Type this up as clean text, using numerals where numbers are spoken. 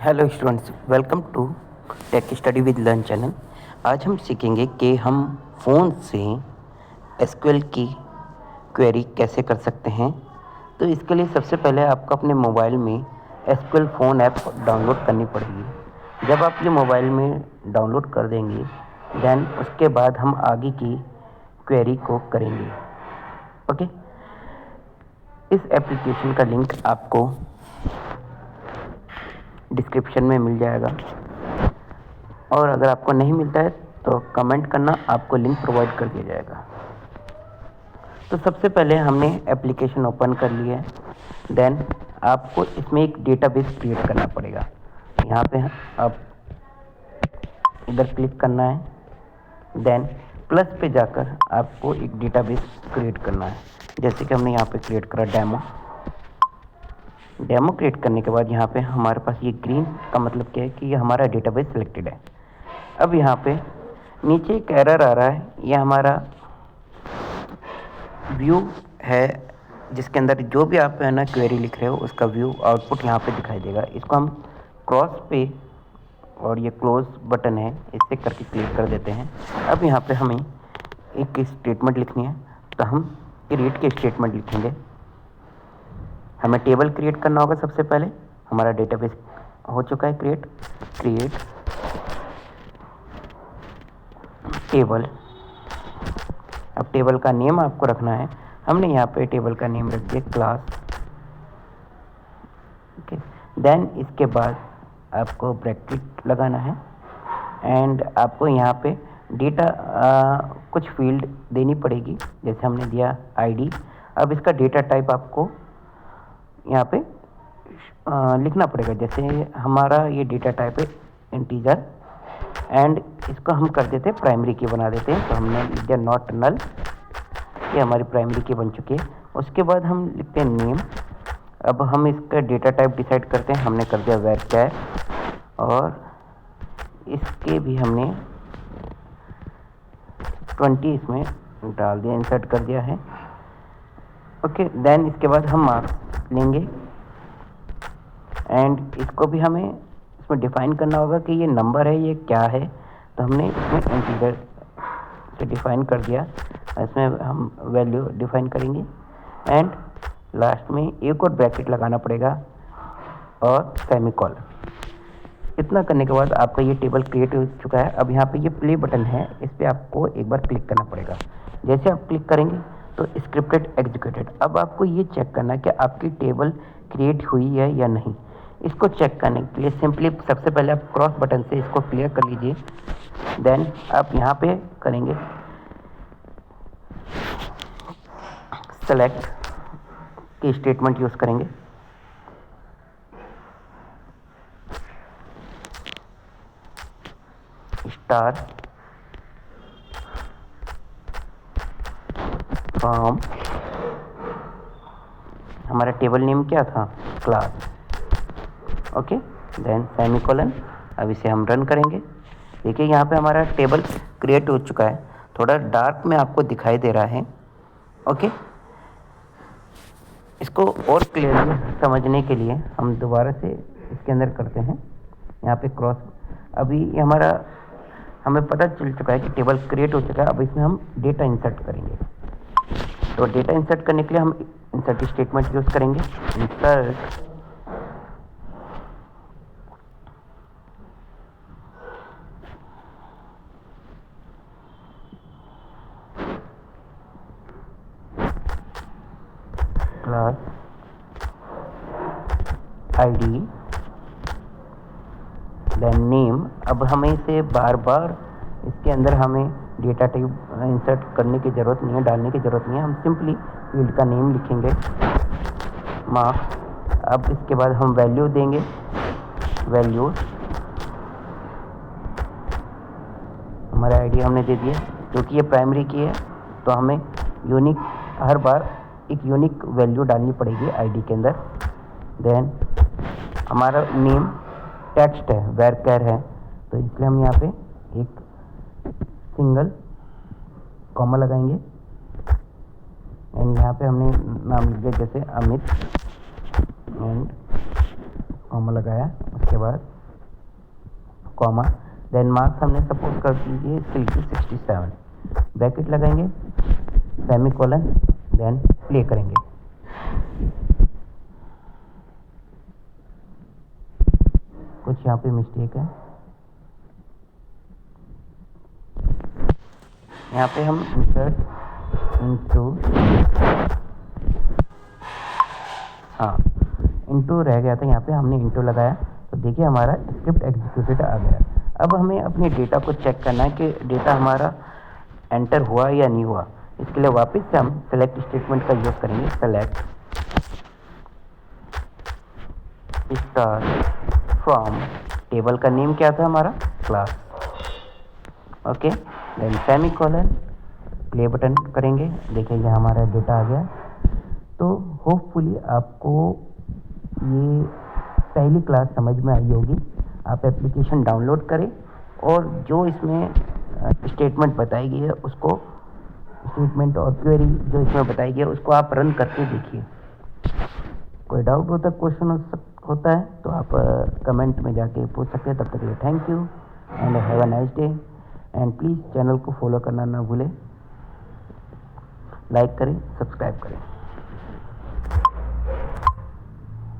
Hello students, welcome to tech study with learn channel. आज हम सीखेंगे कि हम फ़ोन से एसक्यूएल की क्वेरी कैसे कर सकते हैं। तो इसके लिए सबसे पहले आपको अपने मोबाइल में एसक्यूएल फ़ोन ऐप डाउनलोड करनी पड़ेगी। जब आप ये मोबाइल में डाउनलोड कर देंगे देन उसके बाद हम आगे की क्वेरी को करेंगे। ओके, इस एप्लीकेशन का लिंक आपको डिस्क्रिप्शन में मिल जाएगा, और अगर आपको नहीं मिलता है तो कमेंट करना, आपको लिंक प्रोवाइड कर दिया जाएगा। तो सबसे पहले हमने एप्लीकेशन ओपन कर लिया है। देन आपको इसमें एक डेटाबेस क्रिएट करना पड़ेगा। यहाँ पे आप इधर क्लिक करना है। देन प्लस पे जाकर आपको एक डेटाबेस क्रिएट करना है, जैसे कि हमने यहाँ पे क्रिएट करा डेमो क्रिएट करने के बाद यहाँ पे हमारे पास ये ग्रीन का मतलब क्या है कि ये हमारा डेटाबेस सिलेक्टेड है। अब यहाँ पे नीचे एक एरर आ रहा है, ये हमारा व्यू है जिसके अंदर जो भी आप है ना क्वेरी लिख रहे हो उसका व्यू आउटपुट यहाँ पे दिखाई देगा। इसको हम क्रॉस पे और ये क्लोज बटन है इससे करके क्लिक कर देते हैं। अब यहाँ पे हमें एक स्टेटमेंट लिखनी है, तो हम क्रिएट के स्टेटमेंट लिखेंगे। हमें टेबल क्रिएट करना होगा। सबसे पहले हमारा डेटाबेस हो चुका है क्रिएट टेबल। अब टेबल का नेम आपको रखना है। हमने यहाँ पे टेबल का नेम रख दिया क्लास। ओके, देन इसके बाद आपको ब्रैकेट लगाना है एंड आपको यहाँ पे डेटा कुछ फील्ड देनी पड़ेगी, जैसे हमने दिया आईडी। अब इसका डेटा टाइप आपको यहाँ पे लिखना पड़ेगा, जैसे हमारा ये डेटा टाइप है इंटीजर एंड इसको हम कर देते हैं प्राइमरी की बना देते हैं। तो हमने लिख दिया नॉट नल, ये हमारी प्राइमरी की बन चुकी है। उसके बाद हम लिखते हैं नेम। अब हम इसका डेटा टाइप डिसाइड करते हैं। हमने कर दिया varchar और इसके भी हमने 20 इसमें डाल दिया, इंसर्ट कर दिया है। ओके, देन इसके बाद हम मार्क्स लेंगे एंड इसको भी हमें इसमें डिफाइन करना होगा कि ये नंबर है ये क्या है। तो हमने इसमें इंटीजर से डिफाइन कर दिया, इसमें हम वैल्यू डिफाइन करेंगे एंड लास्ट में एक और ब्रैकेट लगाना पड़ेगा और सेमीकोलन। इतना करने के बाद आपका ये टेबल क्रिएट हो चुका है। अब यहाँ पे ये प्ले बटन है, इस पर आपको एक बार क्लिक करना पड़ेगा। जैसे आप क्लिक करेंगे तो स्क्रिप्टेड एग्जीक्यूटेड। अब आपको ये चेक करना है कि आपकी टेबल क्रिएट हुई है या नहीं। इसको चेक करने के लिए सिंपली सबसे पहले आप क्रॉस बटन से इसको क्लियर कर लीजिए। देन आप यहाँ पे करेंगे सेलेक्ट की स्टेटमेंट यूज़ करेंगे। स्टार फ्रॉम, हमारा टेबल नेम क्या था, क्लास। Okay, then semicolon. अब इसे हम रन करेंगे। देखिए यहाँ पे हमारा टेबल क्रिएट हो चुका है, थोड़ा डार्क में आपको दिखाई दे रहा है। ओके, इसको और क्लियरली समझने के लिए हम दोबारा से इसके अंदर करते हैं यहाँ पे क्रॉस। अभी हमारा हमें पता चल चुका है कि टेबल क्रिएट हो चुका है। अब इसमें हम डेटा इंसर्ट करेंगे। तो डेटा इंसर्ट करने के लिए हम इंसर्ट स्टेटमेंट यूज़ करेंगे। Insert class ID then name. अब हमें इसे बार बार इसके अंदर हमें डेटा टाइप इंसर्ट करने की ज़रूरत नहीं है, डालने की ज़रूरत नहीं है। हम सिंपली फील्ड का नेम लिखेंगे मार्क्स। अब इसके बाद हम वैल्यू देंगे, वैल्यूज हमारा आईडी हमने दे दिया। क्योंकि ये प्राइमरी की है तो हमें यूनिक, हर बार एक यूनिक वैल्यू डालनी पड़ेगी आईडी के अंदर। देन हमारा नेम टेक्स्ट है, varchar है, तो इसलिए हम यहाँ पे एक सिंगल कॉमा लगाएंगे एंड यहाँ पे हमने नाम लिख दिया जैसे अमित एंड कॉमा लगाया। उसके बाद कॉमा, देन मार्क्स हमने सपोज कर दीजिए स्किल की 67, ब्रैकेट लगाएंगे, सेमीकोलन, देन प्ले करेंगे। कुछ यहाँ पे मिस्टेक है, यहाँ पे हम इंसर्ट इनटू, हाँ इनटू रह गया था, यहाँ पे हमने इनटू लगाया तो देखिए हमारा स्क्रिप्ट एग्जीक्यूटेड आ गया। अब हमें अपने डेटा को चेक करना है कि डेटा हमारा एंटर हुआ या नहीं हुआ। इसके लिए वापस से हम सेलेक्ट स्टेटमेंट का यूज़ करेंगे। सेलेक्ट स्टार फ्रॉम, टेबल का नेम क्या था हमारा, class, okay, then semicolon, play button करेंगे। देखिए यहाँ हमारा डेटा आ गया। तो होपफुली आपको ये पहली क्लास समझ में आई होगी। आप एप्लीकेशन डाउनलोड करें और जो इसमें स्टेटमेंट बताई गई है उसको, स्टेटमेंट और क्वेरी जो इसमें बताई गई है उसको आप रन करके देखिए। कोई डाउट होता, क्वेश्चन होता है तो आप कमेंट में जाके पूछ सकते हैं। तब तक के लिए thank you and have a nice day, and please channel को फॉलो करना ना भूलें, लाइक करें, सब्सक्राइब करें।